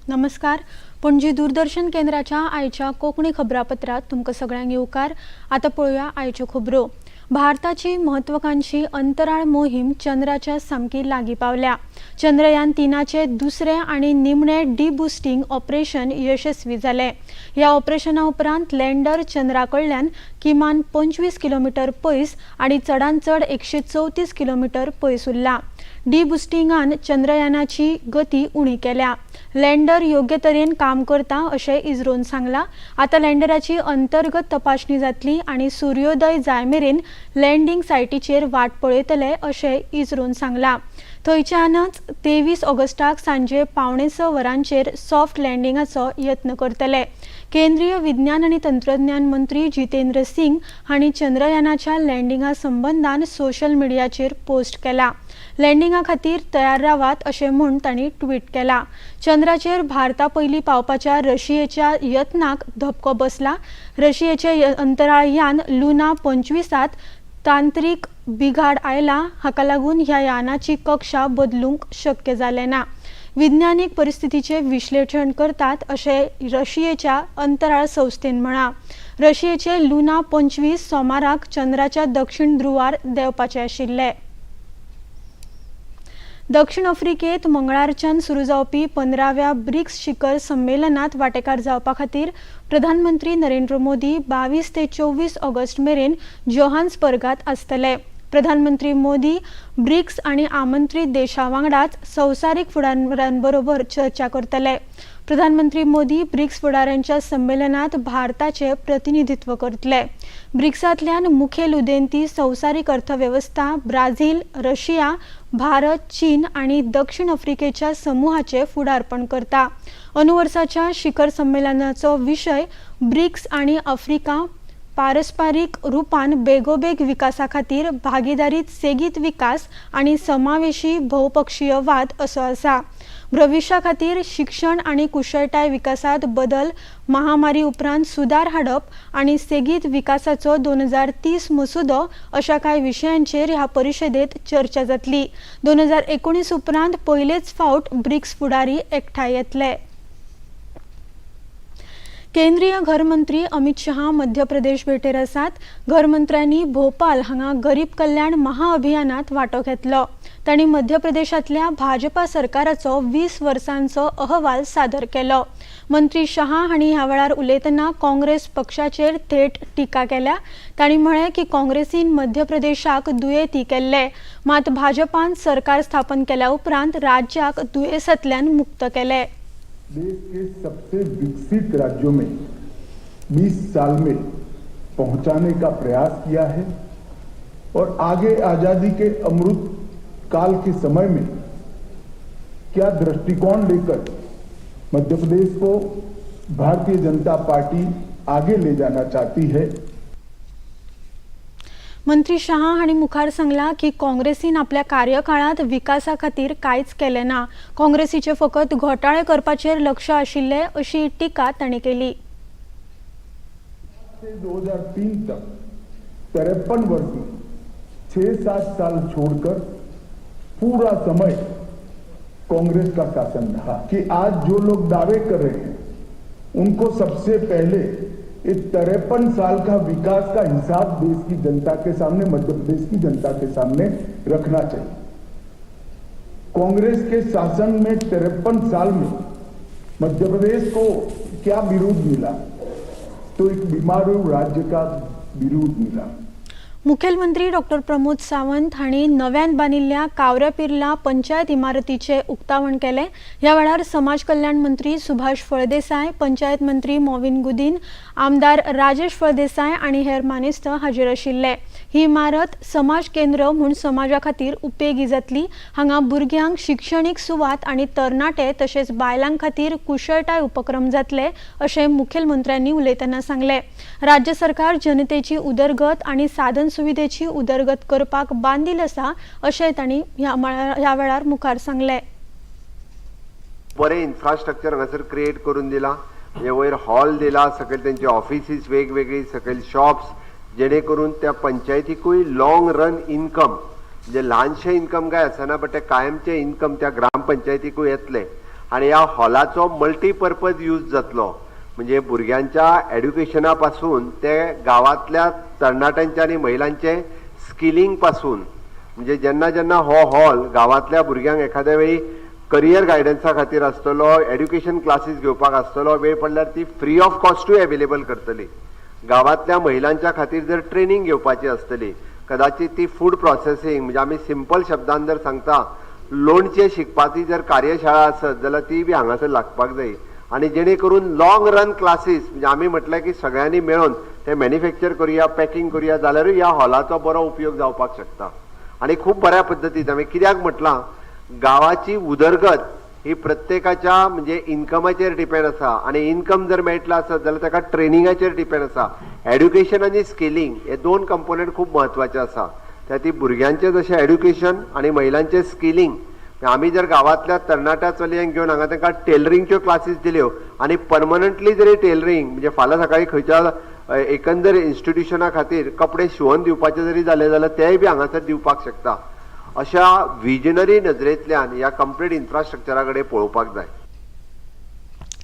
नमस्कार. पणजी दूरदर्शन केंद्राच्या आयच्या कोंकणी खबरापत्रात तुमकां सगळ्यांक येवकार. आता पळोवया आयच्यो खबरो. भारताची महत्वाकांक्षी अंतराळ मोहीम चंद्राच्या सामकी लागीं पावल्या. चंद्रयान 3चे दुसरे आणि निमणे डिबुस्टिंग ऑपरेशन यशस्वी जाले. ह्या ऑपरेशना उपरांत लँडर चंद्राकडल्यान किमान 25 किलोमीटर पयस आणि चडांत चड 134 किलोमीटर पयस उरला. डिबुस्टिंगान चंद्रयानाची गती उणी केल्या. लँडर योग्य तरेन काम करता अशें इस्रोन सांगला. आता लँडराची अंतर्गत तपासणी जातली आणि सूर्योदय जाय मेरेन लँडिंग सायटीचेर वाट पळयतले अशें इस्रोन सांगला. थंयच्यानच 23 ऑगस्टाक सांजे 5:15 वरांचेर सॉफ्ट लँडिंगाचो यत्न करतले. केंद्रीय विज्ञान आणि तंत्रज्ञान मंत्री जितेंद्र सिंग हांणी चंद्रयानाच्या लँडिंगा संबंधान सोशल मिडियाचेर पोस्ट केला. लँडिंगा खातीर तयार रावात अशें म्हूण तांणी ट्वीट केला. चंद्राचेर भारता पयलीं पावपाच्या रशियेच्या यत्नाक धपको बसला. रशियेचे अंतराळ यान लुना 25त तांत्रीक बिघाड आयला. हाका लागून ह्या यानाची कक्षा बदलूंक शक्य जालें ना. विज्ञानीक परिस्थितीचे विश्लेषण करतात अशें रशियेच्या अंतराळ संस्थेन म्हळां. रशियेचे लुना 25 सोमाराक चंद्राच्या दक्षिण ध्रुवार देंवपाचे आशिल्ले. दक्षिण आफ्रिकेत मंगळारच्यान सुरू जावपी 15व्या ब्रिक्स शिखर संमेलनात वांटेकार जावपा खातीर प्रधानमंत्री नरेंद्र मोदी 22 ते 24 ऑगस्ट मेरेन जोहान्सबर्गात आसतले. प्रधानमंत्री मोदी ब्रिक्स आणि आमंत्रित देशां वांगडाच संवसारीक फुडाऱ्यांबरोबर चर्चा करतले. प्रधानमंत्री मोदी ब्रिक्स फुडाऱ्यांच्या संमेलनात भारताचे प्रतिनिधित्व करतले. ब्रिक्सांतल्यान मुखेल उदेंती संवसारीक अर्थवेवस्था ब्राझील, रशिया, भारत, चीन आणि दक्षिण आफ्रिकेच्या समूहाचे फुडारपण करता. वर्साच्या शिखर संमेलनाचो विशय ब्रिक्स आणि आफ्रिका पारस्परीक रुपान बेगोबेग विकासा खातीर भागीदारीत सेगीत विकास आणि समावेशी बहुपक्षीय वाद असो आसा. भविष्या खातीर शिक्षण आणि कुशळटाय विकासात बदल, महामारी उपरांत सुदार हाडप आणि सेगीत विकासाचो 2030 मसुदो अशा कांय विशयांचेर ह्या परिशदेत चर्चा जातली. 2019 उपरांत पयलेच फावट ब्रिक्स फुडारी एकठांय येतले. केंद्रीय घरमंत्री अमित शहा मध्य प्रदेश भेटेर आसात. घरमंत्र्यांनी भोपाल हांगा गरीब कल्याण महाअभियानात वांटो घेतलो. तांणी मध्य प्रदेशांतल्या भाजपा सरकाराचो 20 वर्सांचो अहवाल सादर केलो. मंत्री शहा हांणी ह्या वेळार उलयतना काँग्रेस पक्षाचेर थेट टिका केल्या. तांणी म्हळें की काँग्रेसीन मध्य प्रदेशाक दुयेती केल्ले, मात भाजपान सरकार स्थापन केल्या उपरांत राज्याक दुयेसांतल्यान मुक्त केले. देश के सबसे विकसित राज्यों में 20 साल में पहुंचाने का प्रयास किया है और आगे आजादी के अमृत काल के समय में क्या दृष्टिकोण लेकर मध्य प्रदेश को भारतीय जनता पार्टी आगे ले जाना चाहती है. मंत्री शहा हांणी मुखार सांगला की काँग्रेसीन आपल्या कार्यकाळात विकासा खातीर कांयच केलें ना. काँग्रेसीचे फकत घोटाळे करपाचेर लक्ष आशिल्ले अशी टिका तांणी केली. 2003 तक 53 वर्ष में 6-7 साल छोड़कर पूरा समय कांग्रेस का शासन रहा कि आज जो लोग दावे कर रहे हैं उनको सबसे पहले इस 53 साल का विकास का हिसाब देश की जनता के सामने, मध्य प्रदेश की जनता के सामने रखना चाहिए. कांग्रेस के शासन में 53 साल में मध्य प्रदेश को क्या विरोध मिला? तो एक बीमार राज्य का विरोध मिला. मुखेलमंत्री डॉक्टर प्रमोद सावंत हांणी नव्यान बांदिल्ल्या कावऱ्यापिर्ला पंचायत इमारतीचे उक्तावण केले. ह्या वेळार समाज कल्याण मंत्री सुभाष फळदेसाय, पंचायत मंत्री मोविन गुदीन, आमदार राजेश फळदेसाय आणि हेर मानेस्त हाजीर आशिल्ले. ही इमारत समाज केंद्र म्हूण समाजा खातीर उपेगी जातली. हांगा भुरग्यांक शिक्षणीक सुवात आणि तरणाटे तशेंच बायलां खातीर कुशळटाय उपक्रम जातले अशें मुखेलमंत्र्यांनी उलयतना सांगले. राज्य सरकार जनतेची उदरगत आणि साधन सुविधेची उदरगत करपाक बांदील आसा अशें तांणी ह्या वेळार मुखार सांगले. बरें इन्फ्रास्ट्रक्चर हांगासर क्रिएट करून दिला. हे वयर हॉल दिला, सकयल त्यांचे ऑफिसीस वेगवेगळी, सकयल शॉप्स, जेणे करून त्या पंचायतीकूय लॉंग रन इन्कम म्हणजे ल्हानशें इन्कम काय आसना बट ते कायमचे इन्कम त्या ग्रामपंचायतीकूय येतले आणि ह्या हॉलाचो मल्टीपर्पज यूज जातलो, म्हणजे भुरग्यांच्या एड्युकेशना पासून ते गावातल्या तरणाट्यांच्या आणि महिलांचे स्किलिंग पासून, म्हणजे जेन्ना जेन्ना हो हॉल गावातल्या भुरग्यांक एखाद्या वेळी करियर गायडन्सा खातीर आसतलो, एड्युकेशन क्लासीस घेवपाक आसतलो, वेळ पडल्यार ती फ्री ऑफ कॉस्टूय अवेलेबल करतली. गावातल्या महिलांच्या खातीर जर ट्रेनिंग घेवपाची आसतली, कदाचित ती फूड प्रोसेसिंग, म्हणजे आमी सिंपल शब्दान जर सांगता लोणचे शिकपाची जर कार्यशाळा आसत जाल्यार ती बी हांगासर लागपाक जाय. आणि जेणे करून लॉंग रन क्लासीस, म्हणजे आमी म्हटलें की सगळ्यांनी मेळून ते मॅन्युफॅक्चर करुया, पॅकिंग करुया जाल्यारूय ह्या हॉलाचो बरो उपयोग जावपाक शकता. आणि खूप बऱ्या पद्दतीन हांवें कित्याक म्हटलां, गावाची उदरगत ही प्रत्येकाच्या म्हणजे इन्कमाचेर डिपेंड आसा, आणि इन्कम जर मेळटलो आसत जाल्यार ताका ट्रेनिंगाचेर डिपेंड आसा. एड्युकेशन आनी स्किलिंग हे दोन कंपोनंट खूप महत्वाचे आसा. त्या ती भुरग्यांचे जशें एड्युकेशन आणि महिलांचे स्किलिंग, आमी जर गावातल्या तरणाट्या चलयांक घेवन हांगा तांकां टेलरिंगच्यो क्लासीस दिल्यो आणि परमनंटली जरी टेलरिंग म्हणजे फाल्यां सकाळी खंयच्या एकंदर इन्स्टिट्यूशना खातीर कपडे शिवून दिवपाचे जरी जाले जाल्यार तेय बी हांगासर दिवपाक शकता. अशा विजनरी नजरेंतल्यान ह्या कंप्लीट इन्फ्रास्ट्रक्चरा कडेन पळोवपाक जाय.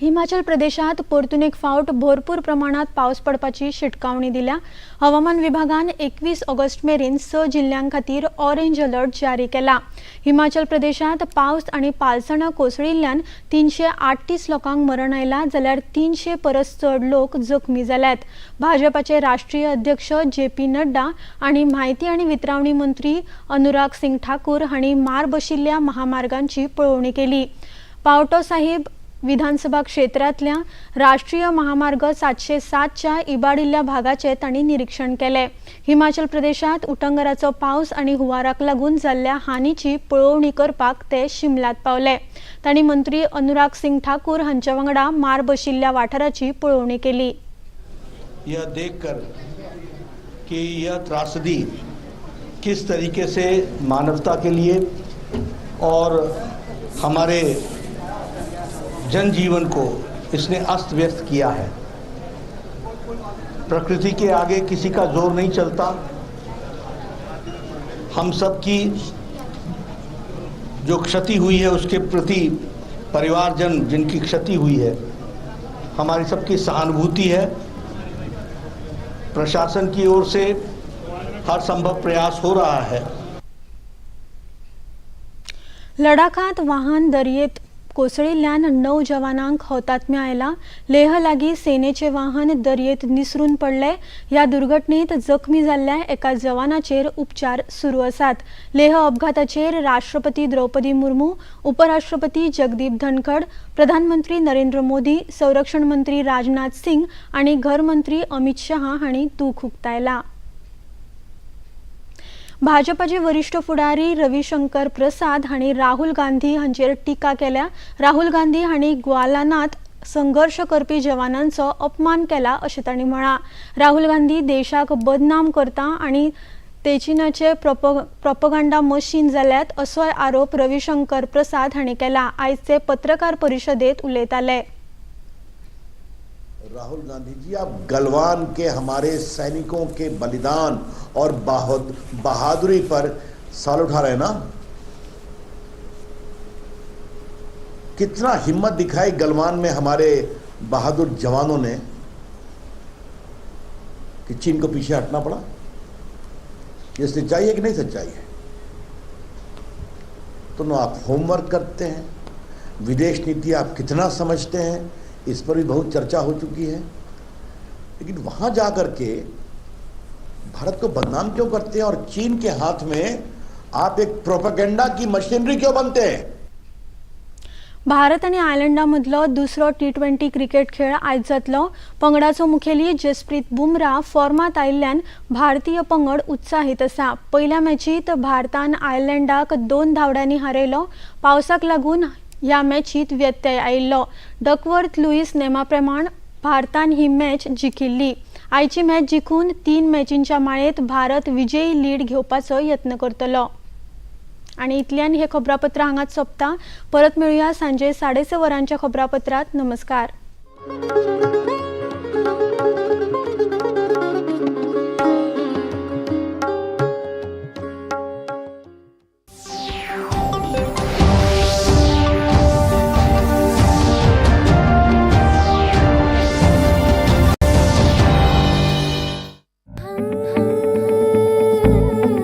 हिमाचल प्रदेशात परतून एक फावट भरपूर प्रमाणात पावस पडपाची शिटकावणी दिल्या. हवामान विभागान 21 ऑगस्ट मेरेन 6 जिल्ह्यां खातीर ऑरेंज अलर्ट जारी केला. हिमाचल प्रदेशात पावस आणि पालसणां कोसळिल्ल्यान 338 लोकांक मरण आयला, जाल्यार 300 परस चड लोक जखमी जाल्यात. भाजपाचे राष्ट्रीय अध्यक्ष JP नड्डा आणि म्हायती आणि वितरावणी मंत्री अनुराग सिंग ठाकूर हांणी मार बशिल्ल्या महामार्गांची पळोवणी केली. पावटो साहिब विधानसभा क्षेत्रातल्या राष्ट्रीय महामार्ग 707च्या इबाडिल्ल्या भागाचे तांणी निरीक्षण केले. हिमाचल प्रदेशात उटंगराचो पावस आणि हुंवाराक लागून जाल्ल्या हानीची पळोवणी करपाक ते शिमलात पावले. तांणी मंत्री अनुराग सिंग ठाकूर हांच्या वांगडा मार बशिल्ल्या वाठाराची पळोवणी केली. यह देखकर कि यह त्रासदी किस तरीके से मानवता के लिए और हमारे जनजीवन को इसने अस्त व्यस्त किया है. प्रकृति के आगे किसी का जोर नहीं चलता. हम सब की जो क्षति हुई है उसके प्रति परिवारजन जिनकी क्षति हुई है, हमारी सबकी सहानुभूति है. प्रशासन की ओर से हर संभव प्रयास हो रहा है. लडाखात वाहन दर्येत कोसळिल्ल्यान 9 जवानांक हौतात्म्य आयला. लेह लागीं सेनेचे वाहन दर्येत निसरून पडले. ह्या दुर्घटनेत जखमी जाल्ल्या एका जवानाचेर उपचार सुरू आसात. लेह अपघाताचेर राष्ट्रपती द्रौपदी मुर्मू, उपराष्ट्रपती जगदीप धनखड, प्रधानमंत्री नरेंद्र मोदी, संरक्षण मंत्री राजनाथ सिंग आणि घरमंत्री अमित शहा हांणी दूख उक्तायला. भाजपाचे वरिष्ठ फुडारी रविशंकर प्रसाद हांणी राहुल गांधी हांचेर टिका केल्या. राहुल गांधी हांणी ग्वालानात संघर्ष करपी जवानांचो अपमान केला अशें तांणी म्हळां. राहुल गांधी देशाक बदनाम करता आनी तेचीनाचे प्रोपगंडा मशीन जाल्यात असोय आरोप रविशंकर प्रसाद हांणी केला. आयज ते पत्रकार परिशदेत उलयताले. राहुल गांधी जी, आप गलवान के हमारे सैनिकों के बलिदान और बहादुरी पर सवाल उठा रहे हैं ना. कितना हिम्मत दिखाई गलवान में हमारे बहादुर जवानों ने कि चीन को पीछे हटना पड़ा. ये सच्चाई है कि नहीं सच्चाई है? तो ना आप होमवर्क करते हैं, विदेश नीति आप कितना समझते हैं, इस पर भी बहुत चर्चा हो चुकी है. लेकिन वहां जाकर के भारत को बदनाम क्यों करते हैं और चीन के हाथ में आप एक प्रोपेगेंडा की मशीनरी क्यों बनते हैं? भारत आणि आयर्लंडामधलो दुसरो T20 क्रिकेट खेळ आयज जातलो. पंगडाचो मुखेली जसप्रीत बुमराह फॉर्मात आयिल्ल्यान भारतीय पंगड उत्साहीत आसा. पयल्या मॅचीत भारतान आयर्लंडाक 2 धांवड्यांनी हारयलो. पावसाक लागून ह्या मॅचीत व्यत्यय आयिल्लो. डकवर्थ लुईस नेमा प्रमाण भारतान ही मॅच जिखिल्ली. आयची मॅच जिखून 3 मॅचींच्या माळेत भारत विजयी लीड घेवपाचो यत्न करतलो. आणि इतल्यान हे खबरापत्र हांगाच सोंपता. परत मेळुया सांजे 6:30 वरांच्या खबरापत्रात. नमस्कार.